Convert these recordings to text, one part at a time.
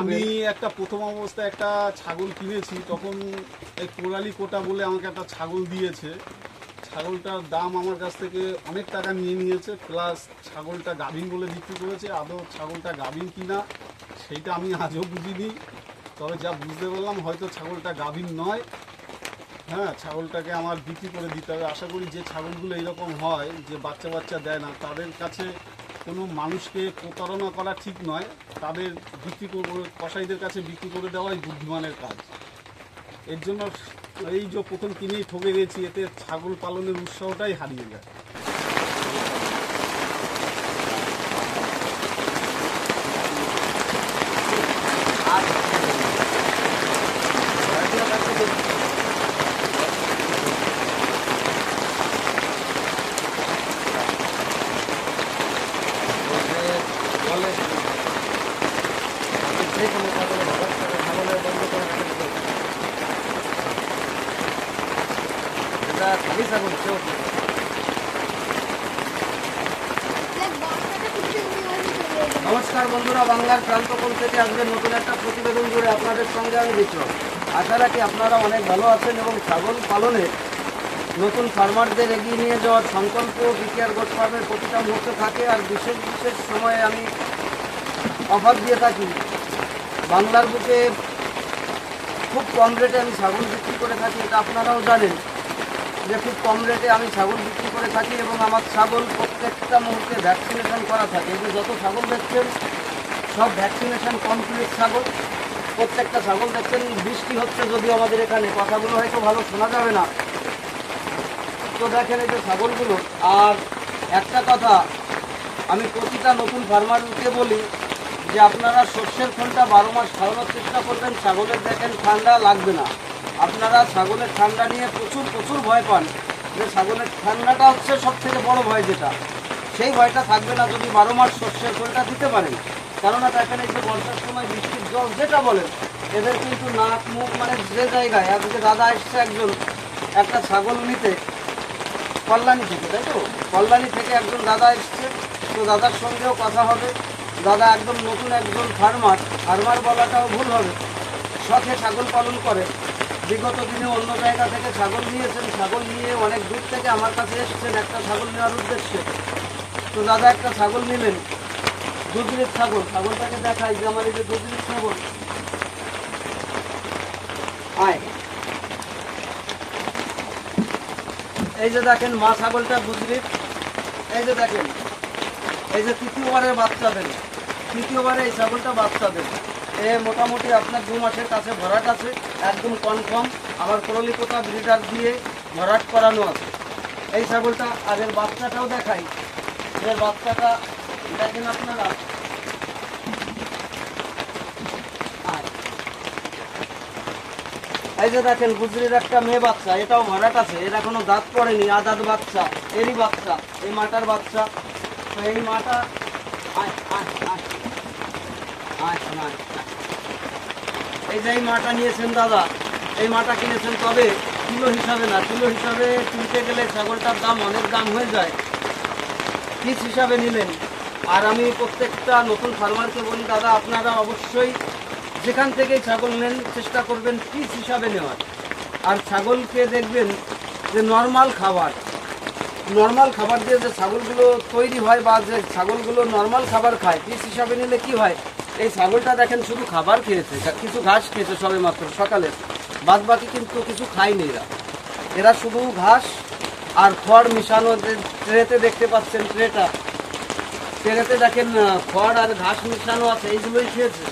আমি একটা প্রথম অবস্থায় একটা ছাগল কিনেছি, তখন এই কোরালি কোটা বলে আমাকে একটা ছাগল দিয়েছে। ছাগলটার দাম আমার কাছ থেকে অনেক টাকা নিয়েছে, প্লাস ছাগলটা গাভিন বলে বিক্রি করেছে। আদৌ ছাগলটা গাভিন কিনা সেইটা আমি আজও বুঝিনি, তবে যা বুঝতে পারলাম হয়তো ছাগলটা গাভিন নয়। হ্যাঁ, ছাগলটাকে আমার বিক্রি করে দিতে হবে। আশা করি যে ছাগলগুলো এইরকম হয় যে বাচ্চা দেয় না, তাদের কাছে কোনো মানুষকে প্রতারণা করা ঠিক নয়। তাদের বিক্রি করে, কসাইদের কাছে বিক্রি করে দেওয়াই বুদ্ধিমানের কাজ। এর জন্য এই যে প্রথম কিনেই ঠকে গেছি, এতে ছাগল পালনের উৎসাহটাই হারিয়ে যায়। নমস্কার বন্ধুরা, বাংলার প্রান্তকোণ থেকে আজকের নতুন একটা প্রতিবেদন জুড়ে আপনাদের সঙ্গে আমি বিক্রম। আশা রাখি আপনারা অনেক ভালো আছেন এবং ছাগল পালনে নতুন ফার্মারদের এগিয়ে নিয়ে যাওয়ার সংকল্প বিকেআর গোট ফার্মের প্রতিটা মুহূর্তে থাকে। আর বিশেষ সময়ে আমি অফার দিয়ে থাকি। বাংলার বুকে খুব কম রেটে আমি ছাগল বিক্রি করে থাকি, এটা আপনারাও জানেন যে খুব কম রেটে আমি ছাগল বিক্রি করে থাকি এবং আমার ছাগল প্রত্যেকটা মুহূর্তে ভ্যাকসিনেশন করা থাকে। এই যে যত ছাগল দেখছেন সব ভ্যাকসিনেশন কমপ্লিট ছাগল। প্রত্যেকটা ছাগল দেখছেন, বৃষ্টি হচ্ছে যদিও আমাদের এখানে, কথাগুলো হয়তো ভালো শোনা যাবে না। তো দেখেন এই যে ছাগলগুলো। আর একটা কথা আমি প্রতিটা নতুন ফার্মারকে বলি যে আপনারা সর্ষের খোলটা 12 মাস খাওয়ানোর চেষ্টা করবেন। ছাগলের দেখেন ঠান্ডা লাগবে না। আপনারা ছাগলের ঠান্ডা নিয়ে প্রচুর ভয় পান, যে ছাগলের ঠান্ডাটা হচ্ছে সব থেকে বড় ভয়, যেটা সেই ভয়টা থাকবে না যদি 12 মাস সর্ষের খোলটা দিতে পারেন। কেননা দেখেন এই যে বর্ষার সময় বৃষ্টির জল যেটা বলেন, এদের কিন্তু নাক মুখ মানে যে জায়গায়, আজকে দাদা এসছে একজন একটা ছাগল নিতে কল্যাণী থেকে, তাই তো কল্যাণী থেকে একজন দাদা এসছে। তো দাদার সঙ্গেও কথা হবে। দাদা একদম নতুন একজন ফার্মার বলাটাও ভুল হবে, শখে ছাগল পালন করে। বিগত দিনে অন্য জায়গা থেকে ছাগল নিয়েছেন, ছাগল নিয়ে অনেক দূর থেকে আমার কাছে এসেছেন একটা ছাগল নেওয়ার উদ্দেশ্যে। তো দাদা একটা ছাগল নিলেন, দুধের ছাগল। ছাগলটাকে দেখাই যে আমার এই যে দুধের ছাগল। আয়, এই যে দেখেন মা ছাগলটা গুজরিট। এই যে দেখেন, এই যে তৃতীয়বারের বাচ্চা দেবে, তৃতীয়বারে এই ছাগলটা বাচ্চা দেবে। এ মোটামুটি আপনার 2 মাসের কাছে ভরাট আছে, একদম কনফার্ম। আবার কোরলিকোটা ব্রিডার দিয়ে ভরাট করানো আছে এই ছাগলটা। আর এর বাচ্চাটাও দেখাই, এর বাচ্চাটা দেখেন আপনারা। এই যে দেখেন গুজরির একটা মেয়ে বাচ্চা, এটাও ভরাট আছে, এর এখনো দাঁত পড়েনি, আদাত বাচ্চা, এরই বাচ্চা, এই মাটার বাচ্চা। তো এই মাটা এই যে এই মাটা নিয়েছেন দাদা, এই মাটা কিনেছেন, তবে কিলো হিসাবে না, কিলো হিসাবে কিনতে গেলে ছাগলটার দাম অনেক দাম হয়ে যায়, পিস হিসাবে নিলেন। আর আমি প্রত্যেকটা নতুন ফার্মারকে বলি, দাদা আপনারা অবশ্যই যেখান থেকেই ছাগল নেন চেষ্টা করবেন পিস হিসাবে নেওয়ার। আর ছাগলকে দেখবেন যে নর্মাল খাবার দিয়ে যে ছাগলগুলো তৈরি হয় বা যে ছাগলগুলো নর্মাল খাবার খায়, পিস হিসাবে নিলে কি হয়, এই ছাগলটা দেখেন শুধু খাবার খেয়েছে, কিছু ঘাস খেয়েছে সবে মাত্র সকালে, বাদ বাকি কিন্তু কিছু খায়নি। এরা শুধু ঘাস আর খড় মিশানো। ট্রেতে দেখতে পাচ্ছেন, ট্রেতে দেখেন খড় আর ঘাস মিশানো আছে, এইগুলোই খেয়েছে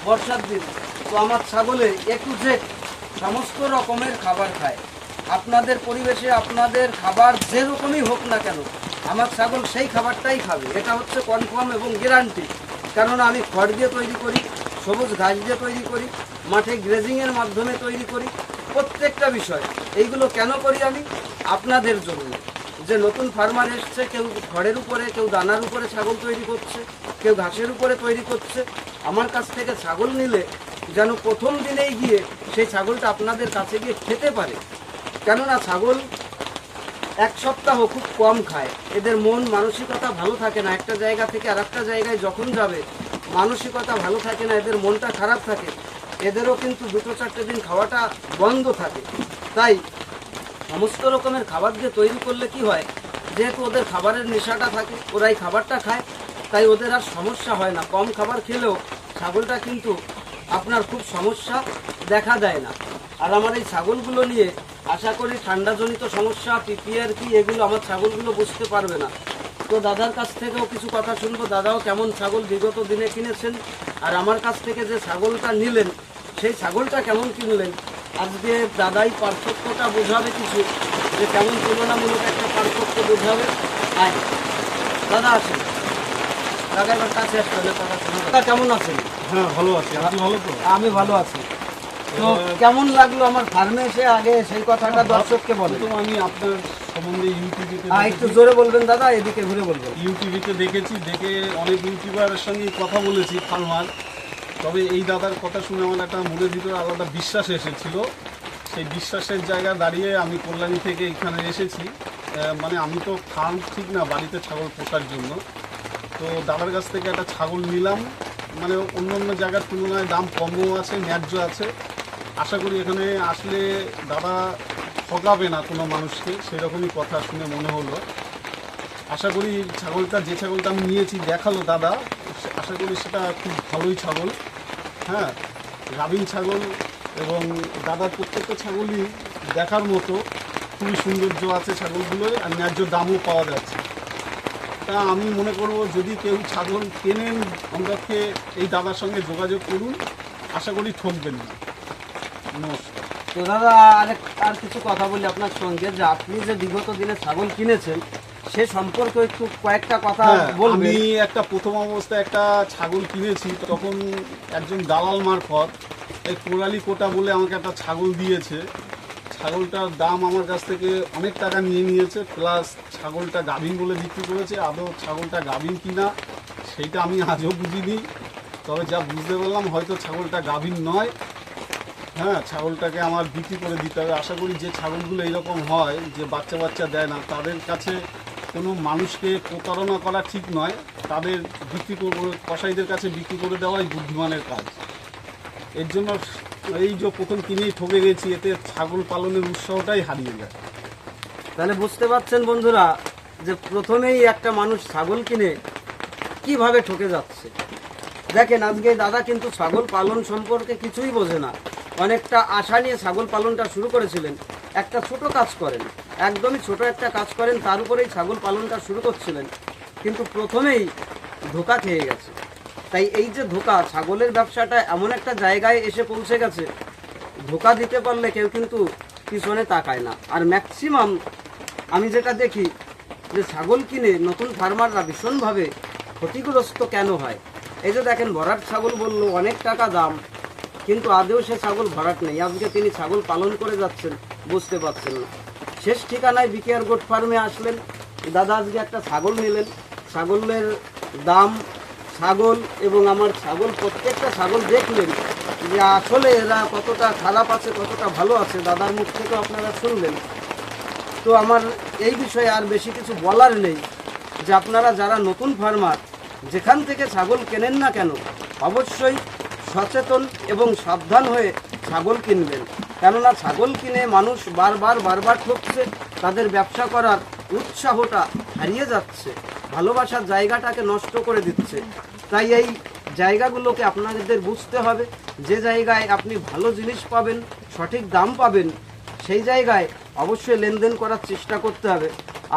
বর্ষার দিন। তো আমার ছাগলে একটু যে সমস্ত রকমের খাবার খায়। আপনাদের পরিবেশে আপনাদের খাবার যেরকমই হোক না কেন, আমার ছাগল সেই খাবারটাই খাবে, এটা হচ্ছে কনফার্ম এবং গ্যারান্টি। কেননা আমি খড় দিয়ে তৈরি করি, সবুজ ঘাস দিয়ে তৈরি করি, মাঠে গ্রেজিংয়ের মাধ্যমে তৈরি করি, প্রত্যেকটা বিষয়। এইগুলো কেন করি আমি? আপনাদের জন্য। যে নতুন ফার্মার এসছে, কেউ খড়ের উপরে, কেউ দানার উপরে ছাগল তৈরি করছে, কেউ ঘাসের উপরে তৈরি করছে। আমার কাছ থেকে ছাগল নিলে যেন প্রথম দিনেই গিয়ে সেই ছাগলটা আপনাদের কাছে গিয়ে খেতে পারে। কেননা ছাগল 1 সপ্তাহ খুব কম খায়, এদের মন মানসিকতা ভালো থাকে না। একটা জায়গা থেকে আর একটা জায়গায় যখন যাবে মানসিকতা ভালো থাকে না, এদের মনটা খারাপ থাকে, এদেরও কিন্তু 2-4 দিন খাওয়াটা বন্ধ থাকে। তাই সমস্ত রকমের খাবার দিয়ে তৈরি করলে কি হয়, যেহেতু ওদের খাবারের নেশাটা থাকে, ওরা এই খাবারটা খায়, তাই ওদের আর সমস্যা হয় না। কম খাবার খেলেও ছাগলটা কিন্তু আপনার খুব সমস্যা দেখা দেয় না। আর আমার এই ছাগলগুলো নিয়ে আশা করি ঠান্ডাজনিত সমস্যা, পিপিআর কি, এগুলো আমার ছাগলগুলো বুঝতে পারবে না। তো দাদার কাছ থেকেও কিছু কথা শুনবো। দাদাও কেমন ছাগল বিগত দিনে কিনেছেন, আর আমার কাছ থেকে যে ছাগলটা নিলেন সেই ছাগলটা কেমন কিনলেন, আজকে দাদাই পার্থক্যটা বোঝাবে কিছু, যে কেমন তুলনামূলক একটা পার্থক্য বোঝাবে। আর দাদা আছেন, দাদা এবার কাছে আসতে হলে কথা শোনা। দাদা কেমন আছেন? হ্যাঁ, ভালো আছি। আপনি ভালো তো? আমি ভালো আছি। তো কেমন লাগলো আমার ফার্মে এসে, আগে সেই কথাটা দর্শককে বলেন। প্রথম আমি আপনার সম্বন্ধে ইউটিউবে একটু জোরে বলবেন দাদা, এদিকে ঘুরে বলবেন। ইউটিউবে দেখেছি, দেখে অনেক ইউটিউবারের সঙ্গে কথা বলেছি ফার্মার। তবে এই দাদার কথা শুনে আমার একটা মনের ভিতরে আলাদা বিশ্বাস এসেছিল। সেই বিশ্বাসের জায়গায় দাঁড়িয়ে আমি কল্যাণী থেকে এখানে এসেছি। মানে আমি তো ফার্ম ঠিক না, বাড়িতে ছাগল পোষার জন্য। তো দাদার কাছ থেকে একটা ছাগল নিলাম, মানে অন্য অন্য জায়গার তুলনায় দাম কমও আছে, ন্যায্য আছে। আশা করি এখানে আসলে দাদা ঠকাবে না কোনো মানুষকে, সেরকমই কথা শুনে মনে হলো। আশা করি ছাগলটা, যে ছাগলটা আমি নিয়েছি দেখালো দাদা, আশা করি সেটা খুব ভালোই ছাগল। হ্যাঁ, গাভীন ছাগল, এবং দাদার প্রত্যেকটা ছাগলই দেখার মতো, খুবই সৌন্দর্য আছে ছাগলগুলোয়, আর ন্যায্য দামও পাওয়া যাচ্ছে। তা আমি মনে করব যদি কেউ ছাগল কেনেন, অন্ততকে এই দাদার সঙ্গে যোগাযোগ করুন, আশা করি ঠকবেন না। নমস্কার। তো দাদা আর কিছু কথা বলি আপনার সঙ্গে, যে আপনি যে বিগত দিনে ছাগল কিনেছেন সে সম্পর্কে একটু কয়েকটা কথা বলবেন। আমি একটা প্রথম অবস্থায় একটা ছাগল কিনেছি, তখন একজন দালাল মারফত এই কোরালি কোটা বলে আমাকে একটা ছাগল দিয়েছে। ছাগলটার দাম আমার কাছ থেকে অনেক টাকা নিয়ে নিয়েছে, প্লাস ছাগলটা গাভীন বলে বিক্রি করেছে। আদৌ ছাগলটা গাভীন কিনা সেইটা আমি আজও বুঝিনি, তবে যা বুঝতে পারলাম হয়তো ছাগলটা গাভীন নয়। হ্যাঁ, ছাগলটাকে আমার বিক্রি করে দিতে হবে। আশা করি যে ছাগলগুলো এইরকম হয়, যে বাচ্চা বাচ্চা দেয় না, তাদের কাছে কোনো মানুষকে প্রতারণা করা ঠিক নয়। তাদের বিক্রি করে, কসাইদের কাছে বিক্রি করে দেওয়াই বুদ্ধিমানের কাজ। এর জন্য এই যে প্রথম কিনেই ঠকে গেছি, এতে ছাগল পালনের উৎসাহটাই হারিয়ে যায়। তাহলে বুঝতে পারছেন বন্ধুরা, যে প্রথমেই একটা মানুষ ছাগল কিনে কিভাবে ঠকে যাচ্ছে। দেখেন, আজকে দাদা কিন্তু ছাগল পালন সম্পর্কে কিছুই বোঝে না, অনেকটা আশা নিয়ে ছাগল পালনটা শুরু করেছিলেন। একটা ছোট কাজ করেন, একদমই ছোট একটা কাজ করেন, তার উপরেই ছাগল পালনটা শুরু করছিলেন, কিন্তু প্রথমেই ধোঁকা খেয়ে গেছে। তাই এই যে ধোঁকা, ছাগলের ব্যবসাটা এমন একটা জায়গায় এসে পৌঁছে গেছে, ধোঁকা দিতে পারলে কেউ কিন্তু পিছনে তাকায় না। আর ম্যাক্সিমাম আমি যেটা দেখি, যে ছাগল কিনে নতুন ফার্মাররা ভীষণভাবে ক্ষতিগ্রস্ত কেন হয়। এই যে দেখেন, ভরাট ছাগল বললো অনেক টাকা দাম, কিন্তু আদেও সে ছাগল ভরাট নেই। আজকে তিনি ছাগল পালন করে যাচ্ছেন, বুঝতে পারছেন না। শেষ ঠিকানায় বিকেআর গোট ফার্মে আসলেন, দাদা আজকে একটা ছাগল নিলেন। ছাগলের দাম, ছাগল এবং আমার ছাগল, প্রত্যেকটা ছাগল দেখলেন যে আসলে এরা কতটা খারাপ আছে, কতটা ভালো আছে, দাদার মুখ থেকেও আপনারা শুনলেন। তো আমার এই বিষয়ে আর বেশি কিছু বলার নেই, যে আপনারা যারা নতুন ফার্মার, যেখান থেকে ছাগল কেনেন না কেন, অবশ্যই সচেতন এবং সাবধান হয়ে ছাগল কিনবেন। কেননা ছাগল কিনে মানুষ বারবার ঠকছে, তাদের ব্যবসা করার উৎসাহটা হারিয়ে যাচ্ছে, ভালোবাসার জায়গাটাকে নষ্ট করে দিচ্ছে। তাই এই জায়গাগুলোকে আপনাদের বুঝতে হবে। যে জায়গায় আপনি ভালো জিনিস পাবেন, সঠিক দাম পাবেন, সেই জায়গায় অবশ্যই লেনদেন করার চেষ্টা করতে হবে।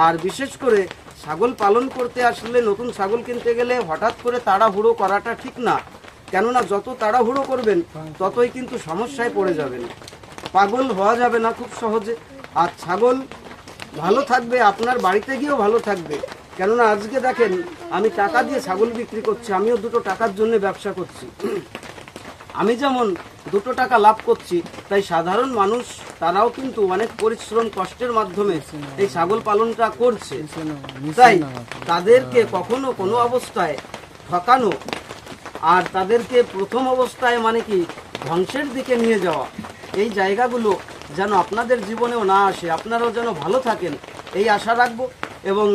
আর বিশেষ করে ছাগল পালন করতে আসলে, নতুন ছাগল কিনতে গেলে হঠাৎ করে তাড়াহুড়ো করাটা ঠিক না। কেননা যত তাড়াহুড়ো করবেন ততই কিন্তু সমস্যায় পড়ে যাবেন, পাগল হওয়া যাবে না খুব সহজে। আর ছাগল ভালো থাকবে, আপনার বাড়িতে গিয়েও ভালো থাকবে। কেননা আজকে দেখেন, আমি টাকা দিয়ে ছাগল বিক্রি করছি, আমিও দুটো টাকার জন্য ব্যবসা করছি। আমি যেমন 2 টাকা লাভ করছি, তাই সাধারণ মানুষ তারাও কিন্তু অনেক পরিশ্রম কষ্টের মাধ্যমে এই ছাগল পালনটা করছে। তাই তাদেরকে কখনো কোনো অবস্থায় ঠকানো, আর তাদেরকে প্রথম অবস্থায় মানে কি ধ্বংসের দিকে নিয়ে যাওয়া, এই জায়গাগুলো যেন আপনাদের জীবনেও না আসে, আপনারাও যেন ভালো থাকেন, এই আশা রাখবো। এবং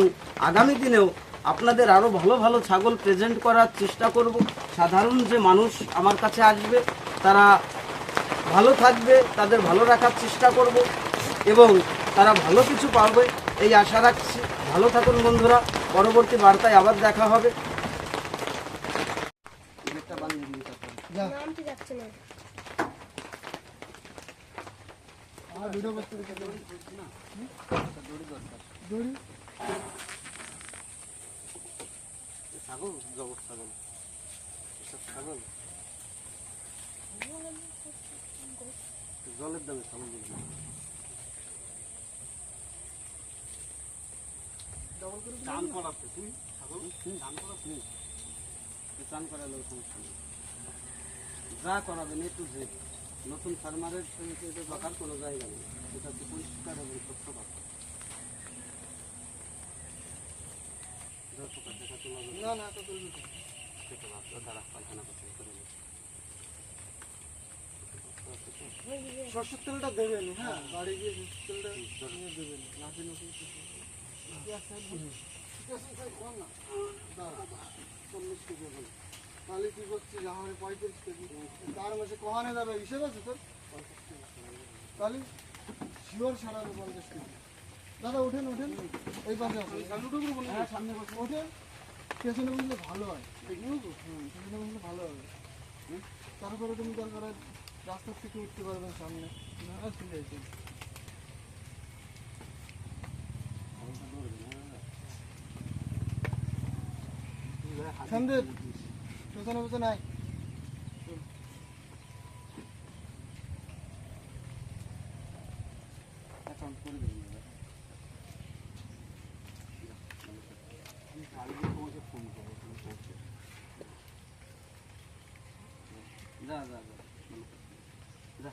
আগামী দিনেও আপনাদের আরও ভালো ভালো ছাগল প্রেজেন্ট করার চেষ্টা করব। সাধারণ যে মানুষ আমার কাছে আসবে তারা ভালো থাকবে, তাদের ভালো রাখার চেষ্টা করব এবং তারা ভালো কিছু পাবে এই আশা রাখছি। ভালো থাকুন বন্ধুরা, পরবর্তী বার্তায় আবার দেখা হবে। নামটি যাচ্ছে না। ছাগল জগৎ ছাগল ছাগল জলের দামে ছাগল চান করাতে তুমি ছাগল চান করাতে চান করালে সমস্যা নেই, যা করাবেন একটু যে নতুন ফার্মারের সঙ্গে এটা দেখার কোনো জায়গা নেই, এটা হচ্ছে পরিষ্কার এবং স্বচ্ছ কথা। না না তো দাঁড়া পায়খানা করতে করে সরষের তেলটা দেবেন, হ্যাঁ বাড়ি গিয়ে সরষের তেলটা নিয়ে দেবেন, নাকি নতুন তাহলে কি করছি আমার 35 কেজি তার মাসে কমানো যাবে হিসেব আছে তোর? তাহলে শিওর সারাবে 50 কেজি। দাদা ওঠেন ওঠেন, এই পাশে আসুন, হ্যাঁ সামনে বসে ওঠেন, পেছনে বসলে ভালো হয়, পেছনে বসলে ভালো হবে। তারপরে তুমি দরকার রাস্তার থেকে উঠতে পারবেন সামনে, না ঠিক আছে। সন্দীপ পেছনে পেছনে আয়। যা যা যা যা